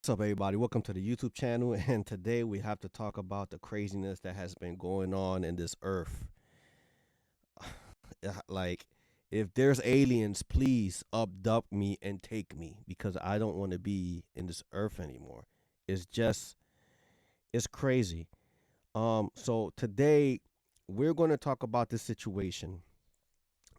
What's up, everybody? Welcome to the YouTube channel. And today we have to talk about the craziness that has been going on in this earth. Like, if there's aliens, please abduct me and take me because I don't want to be in this earth anymore. It's just, it's crazy. So today we're going to talk about this situation,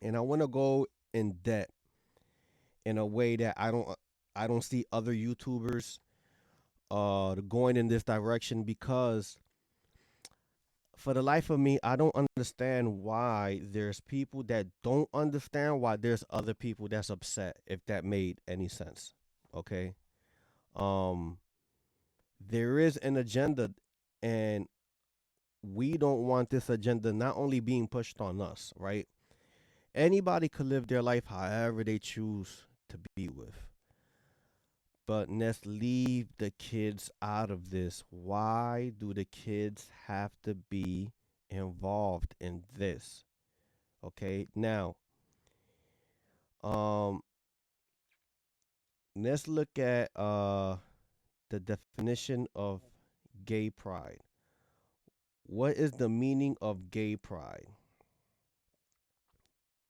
and I want to go in depth in a way that I don't see other YouTubers going in this direction because for the life of me, I don't understand why there's people that don't understand why there's other people that's upset, if that made any sense. Okay. Um, there is an agenda, and we don't want this agenda not only being pushed on us, right? Anybody could live their life however they choose to be with. But let's leave the kids out of this. Why do the kids have to be involved in this? Okay, now, um, let's look at the definition of gay pride. What is the meaning of gay pride?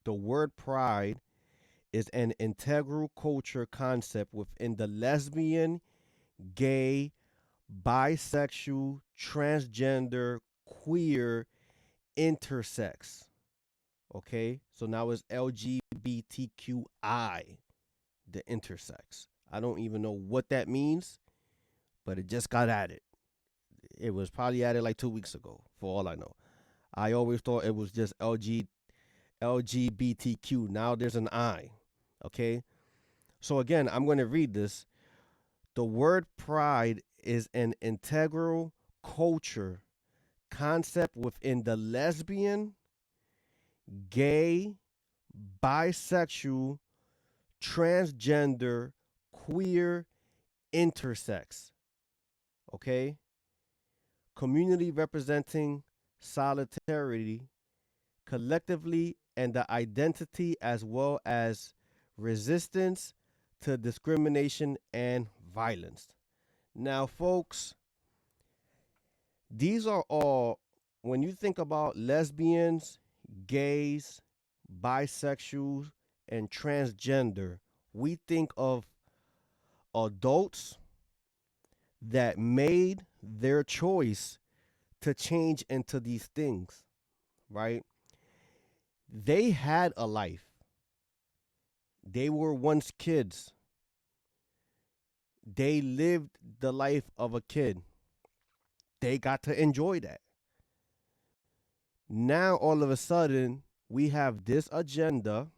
The word pride is an integral culture concept within the lesbian, gay, bisexual, transgender, queer, intersex. Okay, so now it's LGBTQI, the intersex. I don't even know what that means, but it just got added. It was probably added like 2 weeks ago, for all I know. I always thought it was just LGBTQ. Now there's an I. Okay, so again, I'm going to read this. The word pride is an integral culture concept within the lesbian, gay, bisexual, transgender, queer, intersex. Okay? Community representing solidarity collectively and the identity as well as resistance to discrimination and violence. Now, folks, these are all, when you think about lesbians, gays, bisexuals, and transgender, we think of adults that made their choice to change into these things, right? They had a life. They were once kids. They lived the life of a kid. They got to enjoy that. Now, all of a sudden, we have this agenda,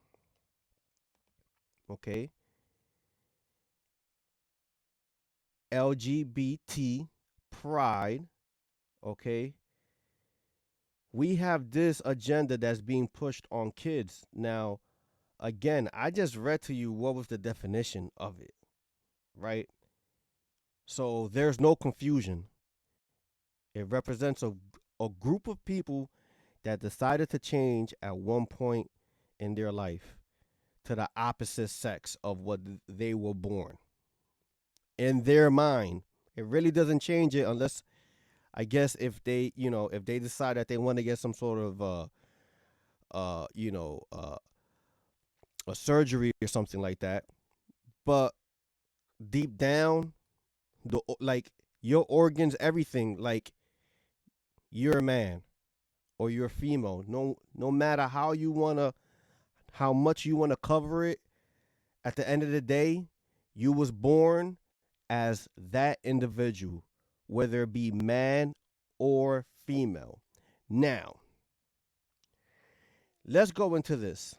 okay? LGBT pride, okay? We have this agenda that's being pushed on kids. Now, again, I just read to you what was the definition of it, right? So there's no confusion. It represents a group of people that decided to change at one point in their life to the opposite sex of what they were born. In their mind, it really doesn't change it unless, I guess, if they, if they decide that they want to get some sort of uh you know uh a surgery or something like that. But deep down, like, your organs, everything, like, you're a man or you're female. No matter how much you wanna cover it, at the end of the day, you was born as that individual, whether it be man or female. Now, let's go into this.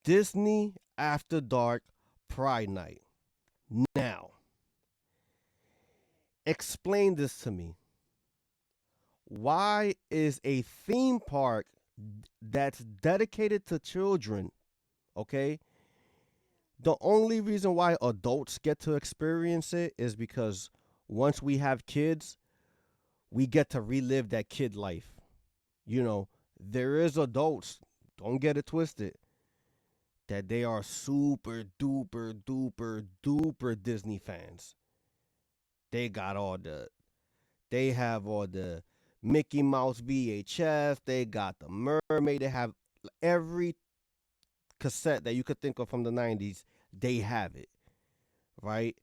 Disney After Dark Pride Night. Now, explain this to me. Why is a theme park that's dedicated to children, okay? The only reason why adults get to experience it is because once we have kids, we get to relive that kid life. There is adults, don't get it twisted. that they are super duper duper duper Disney fans. They got all the they have all the Mickey Mouse VHS, they got the Mermaid, they have every cassette that you could think of from the 90s, they have it, right?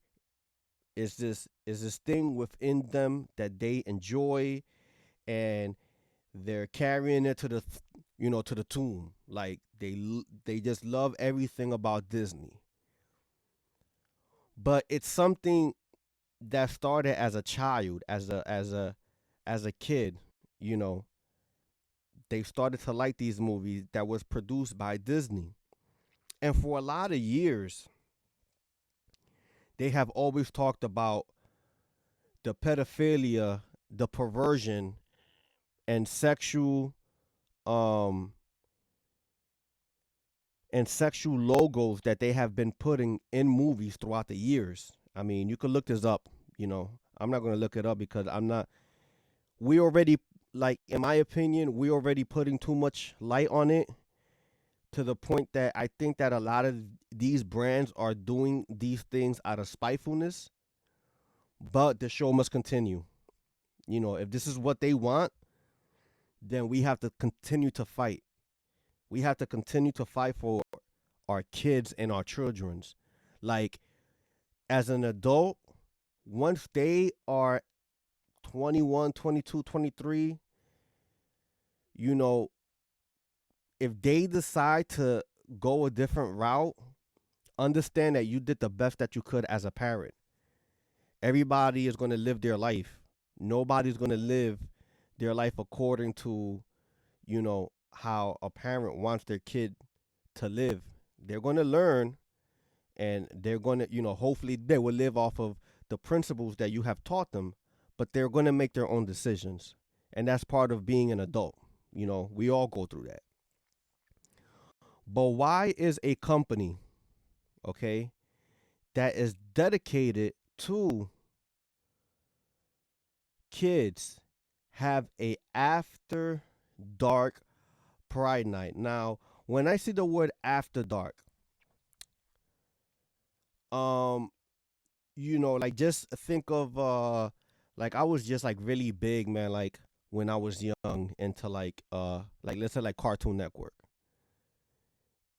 It's this thing within them that they enjoy, and they're carrying it to the to the tomb. Like they just love everything about Disney. But it's something that started as a child, as a kid, you know. They started to like these movies that was produced by Disney. And for a lot of years, they have always talked about the pedophilia, the perversion, and um sexual logos that they have been putting in movies throughout the years. I mean, you could look this up, you know. I'm not going to look it up because I'm not we already, like, in my opinion, we already putting too much light on it, to the point that I think that a lot of these brands are doing these things out of spitefulness, but the show must continue. You know, if this is what they want, then we have to continue to fight. We have to continue to fight for our kids and our children's. Like, as an adult, once they are 21, 22, 23, you know, if they decide to go a different route, understand that you did the best that you could as a parent. Everybody is going to live their life. Nobody's going to live their life according to, how a parent wants their kid to live. They're going to learn, and they're going to, hopefully they will live off of the principles that you have taught them, but they're going to make their own decisions. And that's part of being an adult. We all go through that. But why is a company, okay, that is dedicated to kids have a after dark pride night? Now, when I see the word after dark, like, just think of like, I was just like really big, man, like when I was young, into like let's say like Cartoon Network.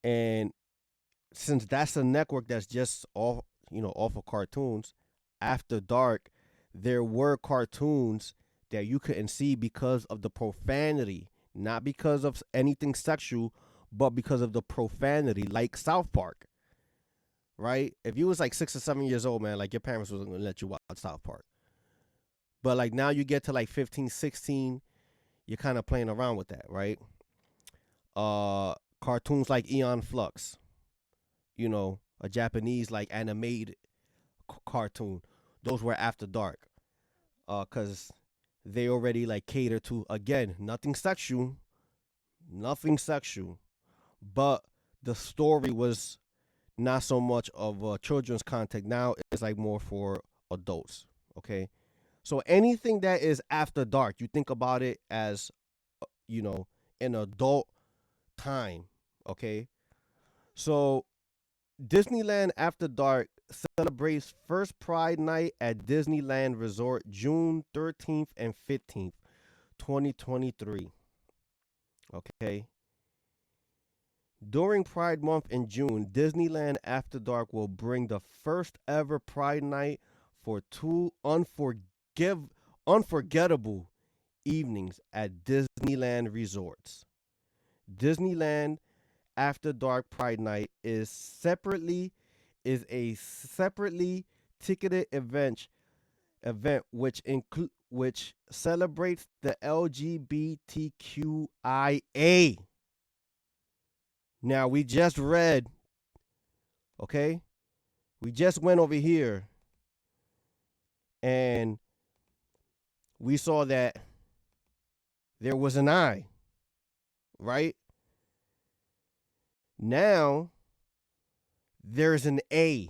And since that's a network that's just off of cartoons, after dark, there were cartoons that you couldn't see because of the profanity, not because of anything sexual, but because of the profanity, like South Park, right? If you was like 6 or 7 years old, man, like, your parents wasn't gonna let you watch South Park. But like, now you get to like 15, 16, you're kind of playing around with that, right? Cartoons like Eon Flux, a Japanese like animated cartoon. Those were after dark, cause they already like cater to, again, nothing sexual, but the story was not so much of children's content. Now it's like more for adults. Okay, so anything that is after dark, you think about it as, an adult time. Okay, so Disneyland After Dark celebrates first Pride Night at Disneyland Resort June 13th and 15th, 2023. Okay. During Pride Month in June, Disneyland After Dark will bring the first ever Pride Night for two unforgettable evenings at Disneyland resorts. Disneyland After Dark Pride Night is a separately ticketed event which celebrates the LGBTQIA. Now, we just read, okay? We just went over here and we saw that there was an I, right? Now there's an A.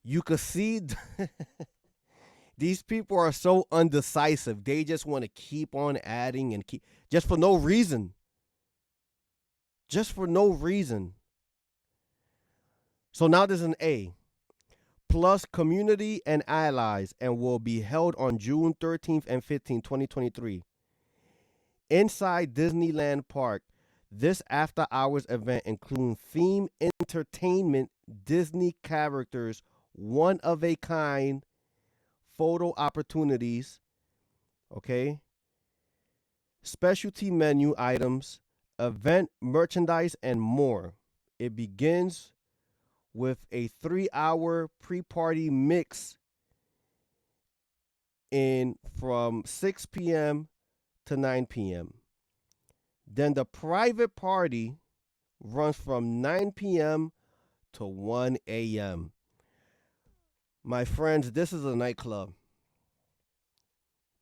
You could see these people are so undecisive. They just want to keep on adding and keep, just for no reason. Just for no reason. So now there's an A. Plus community and allies and will be held on June 13th and 15th, 2023. Inside Disneyland Park, this after hours event includes theme entertainment, Disney characters, one of a kind photo opportunities, okay? Specialty menu items, event merchandise, and more. It begins with a 3-hour pre-party mix in from 6 p.m. to 9 p.m. Then the private party runs from 9 p.m. to 1 a.m. My friends, this is a nightclub.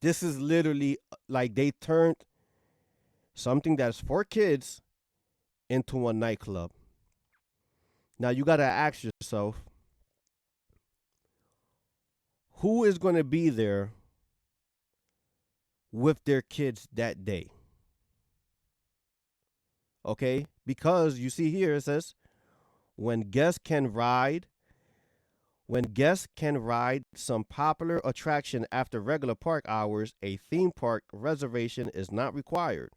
This is literally like they turned something that's for kids into a nightclub. Now you got to ask yourself, who is going to be there with their kids that day? Okay? Because you see here it says when guests can ride some popular attraction after regular park hours, a theme park reservation is not required.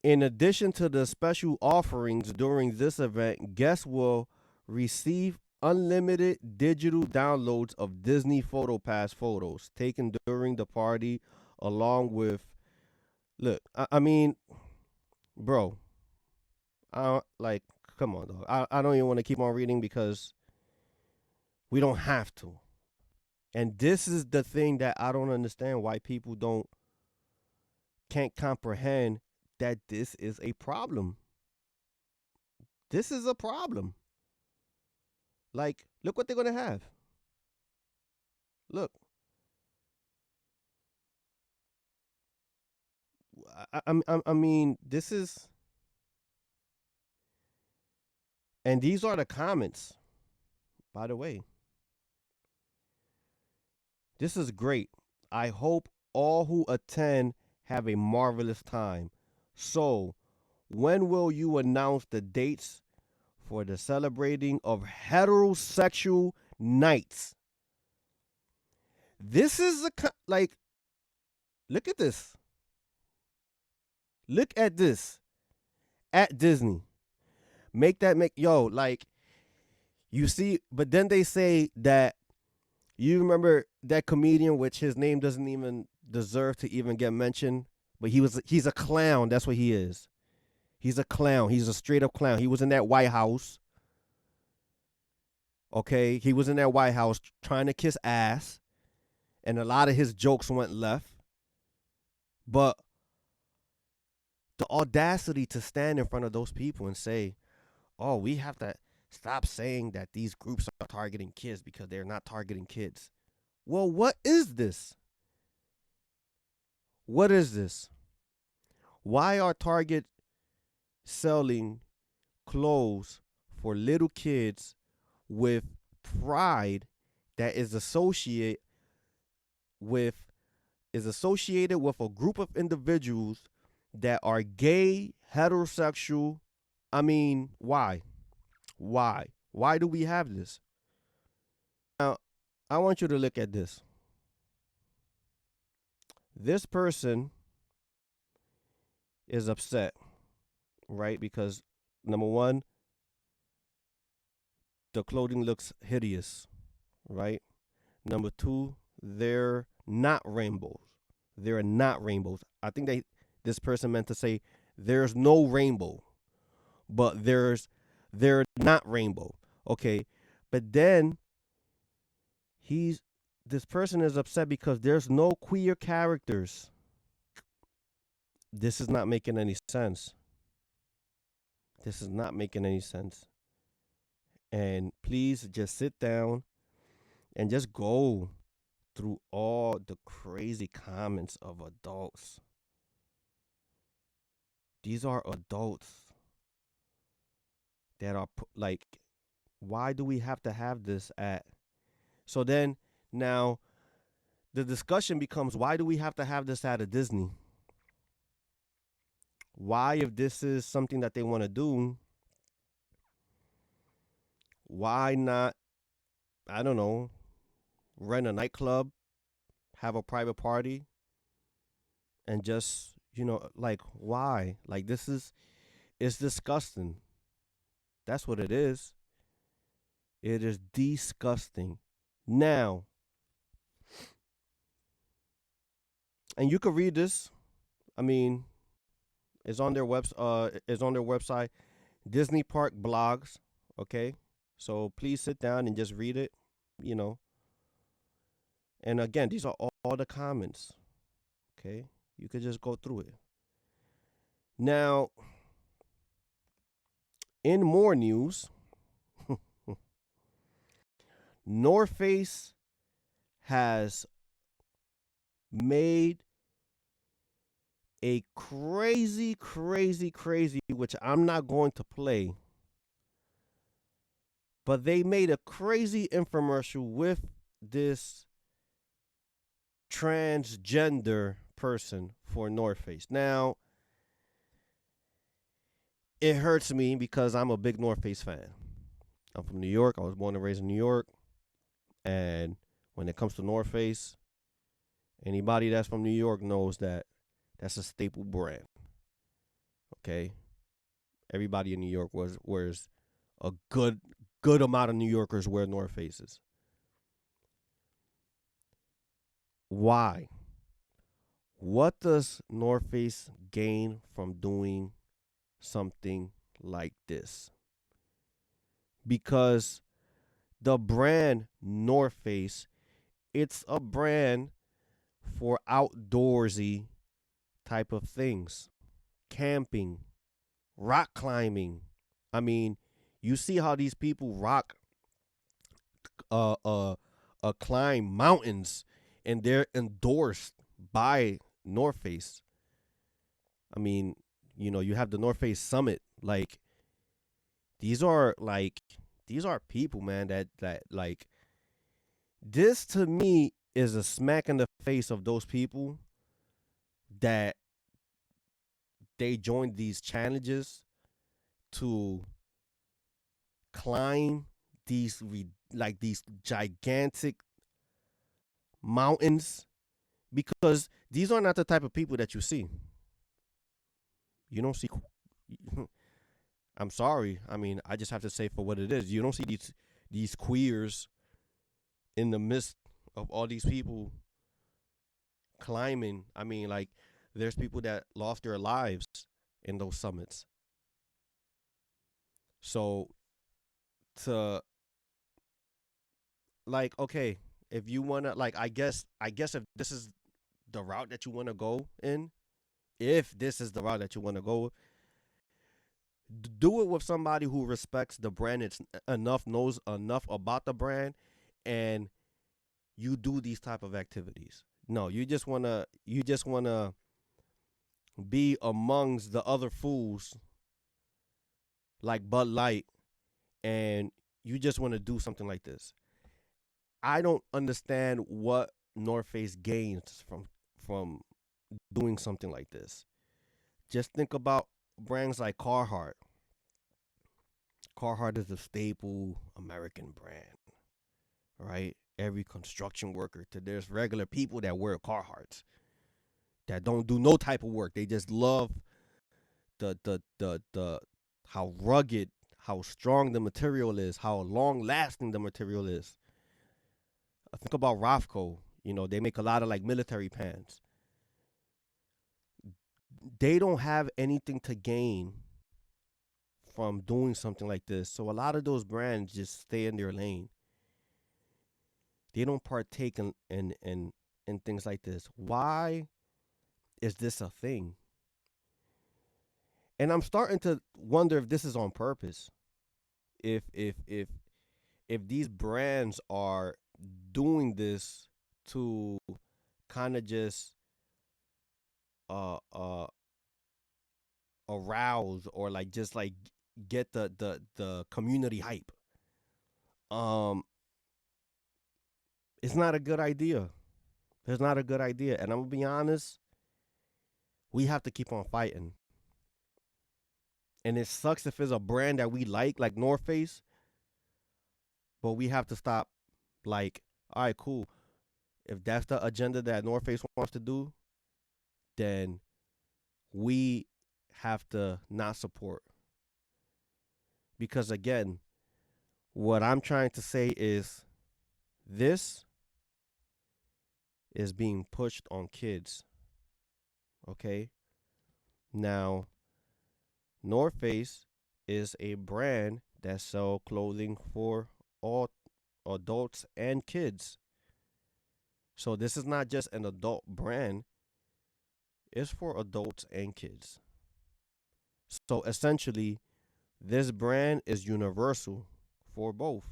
In addition to the special offerings during this event, guests will receive unlimited digital downloads of Disney PhotoPass photos taken during the party, along with, look, I mean, bro, like, come on, dog. I don't even want to keep on reading because we don't have to. And this is the thing that I don't understand why people can't comprehend that this is a problem. This is a problem. Like, look what they're gonna have. Look, I mean, this is, and these are the comments. By the way, this is great. I hope all who attend have a marvelous time. So, when will you announce the dates for the celebrating of heterosexual nights? This is like, look at this. Look at this at Disney. Yo, like, you see, but then they say that, you remember that comedian, which his name doesn't even deserve to even get mentioned, but he's a clown. That's what he is. He's a clown. He's a straight up clown. He was in that White House. Okay, he was in that White House trying to kiss ass, and a lot of his jokes went left. But the audacity to stand in front of those people and say, "Oh, we have to stop saying that these groups are targeting kids because they're not targeting kids." Well, what is this? What is this? Why are Target selling clothes for little kids with pride that with associated with a group of individuals that are gay, heterosexual? I mean, why? Why? Why do we have this? Now, I want you to look at this. This person is upset, right? Because number one, the clothing looks hideous, right? Number two, they're not rainbows. They're not rainbows. I think this person meant to say there's no rainbow, but they're not rainbow. Okay. But then this person is upset because there's no queer characters. This is not making any sense. This is not making any sense. And please just sit down and just go through all the crazy comments of adults. These are adults that are like, why do we have to have this at? So then now the discussion becomes, why do we have to have this at a Disney? Why, if this is something that they want to do, Why not, I don't know, rent a nightclub, have a private party, and just, like, why? Like, it's disgusting. That's what it is. It is disgusting. Now, and you can read this. I mean, it's on their website, Disney Park blogs. Okay, so please sit down and just read it. You know, and again, these are all the comments. Okay, you could just go through it. Now, in more news, North Face has made a crazy, crazy, crazy, which I'm not going to play, but they made a crazy infomercial with this transgender person for North Face. Now, it hurts me because I'm a big North Face fan. I'm from New York. I was born and raised in New York. And when it comes to North Face, anybody that's from New York knows that that's a staple brand. Okay? Everybody in New York wears a good amount of New Yorkers wear North Faces. Why? What does North Face gain from doing something like this? Because the brand North Face, it's a brand for outdoorsy type of things. Camping, rock climbing. I mean, you see how these people uh uh climb mountains, and they're endorsed by North Face. I mean, you have the North Face Summit. Like, these are like these are people, man, that like, this to me is a smack in the face of those people that they joined these challenges to climb these gigantic mountains, because these are not the type of people that you see. You don't see. I'm sorry. I mean, I just have to say for what it is. You don't see these queers in the midst of all these people climbing. I mean, like, there's people that lost their lives in those summits. So, to, like, okay, if you wanna, like, I guess if this is the route that you wanna go in, if this is the route that you wanna go, do it with somebody who respects the brand. It's enough knows enough about the brand, and you do these type of activities. No, you just wanna be amongst the other fools like Bud Light, and you just want to do something like this. I don't understand what North Face gains from doing something like this. Just think about brands like Carhartt. Carhartt is a staple American brand, right? Every construction worker, to there's regular people that wear Carhartts that don't do no type of work. They just love the how rugged, how strong the material is, how long lasting the material is. I think about Rofco. They make a lot of like military pants. They don't have anything to gain from doing something like this. So a lot of those brands just stay in their lane. They don't partake in things like this. Why is this a thing? And I'm starting to wonder if this is on purpose. If these brands are doing this to kind of just uh uh arouse, or like just like get the community hype. um it's not a good idea. It's not a good idea, and I'm gonna be honest, we have to keep on fighting. And it sucks if it's a brand that we like North Face, but we have to stop. Like, all right, cool. If that's the agenda that North Face wants to do, then we have to not support. Because again, what I'm trying to say is this is being pushed on kids. Okay. Now, North Face is a brand that sell clothing for all adults and kids. So this is not just an adult brand, it's for adults and kids. So essentially, this brand is universal for both.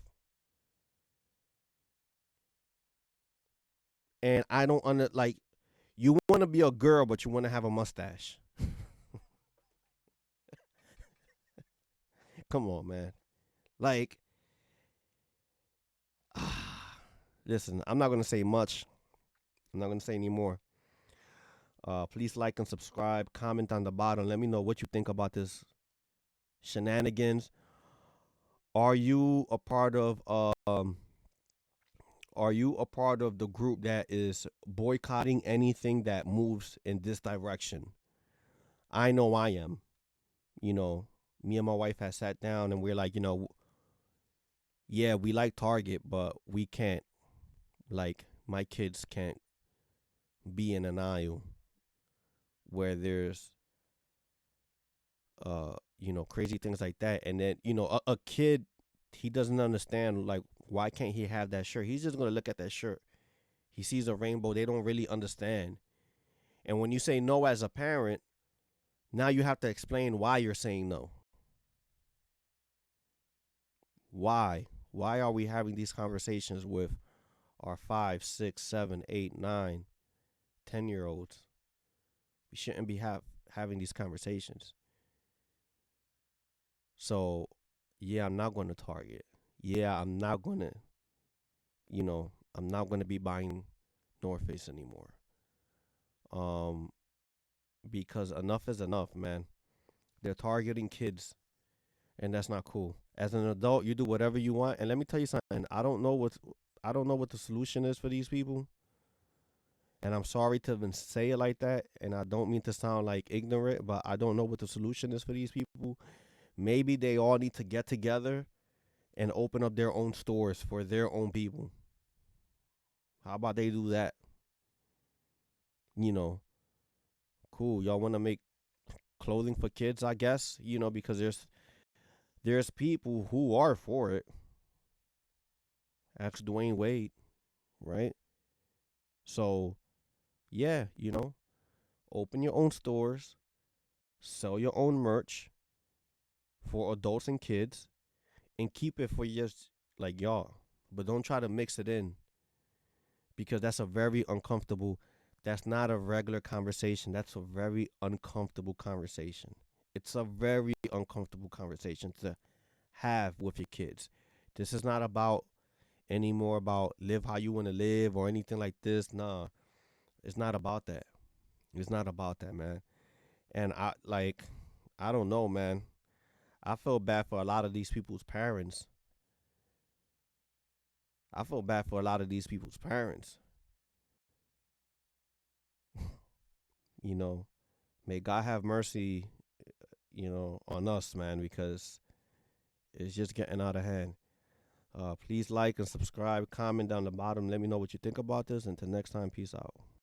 And I don't under like you want to be a girl but you want to have a mustache. Come on, man. Like listen, I'm not going to say much. I'm not going to say any more. Please like and subscribe, comment on the bottom. Let me know what you think about this shenanigans. Are you a part of are you a part of the group that is boycotting anything that moves in this direction? I know I am. You know, me and my wife had sat down and we're like, yeah, we like Target, but we can't, like, my kids can't be in an aisle where there's, crazy things like that. And then, a kid, he doesn't understand, like, why can't he have that shirt? He's just going to look at that shirt. He sees a rainbow. They don't really understand. And when you say no as a parent, now you have to explain why you're saying no. Why? Why are we having these conversations with our 5, 6, 7, 8, 9, 10 year olds? We shouldn't be having these conversations. So, yeah, I'm not going to Target. Yeah, I'm not going to, I'm not going to be buying North Face anymore. Um, because enough is enough, man. They're targeting kids, and that's not cool. As an adult, you do whatever you want. And let me tell you something. I don't know what the solution is for these people. And I'm sorry to even say it like that. And I don't mean to sound like ignorant, but I don't know what the solution is for these people. Maybe they all need to get together and open up their own stores for their own people. How about they do that? You know, cool. Y'all want to make clothing for kids, I guess, because there's people who are for it. Ask Dwayne Wade, right? So, yeah, open your own stores, sell your own merch for adults and kids, and keep it for just like y'all. But don't try to mix it in because that's a very uncomfortable. That's not a regular conversation. That's a very uncomfortable conversation. It's a very uncomfortable conversation to have with your kids. This is not about anymore about live how you want to live or anything like this. Nah, it's not about that. It's not about that, man. And I don't know, man. I feel bad for a lot of these people's parents. I feel bad for a lot of these people's parents. You know, may God have mercy, on us, man, because it's just getting out of hand. Please like and subscribe, comment down the bottom. Let me know what you think about this. Until next time, peace out.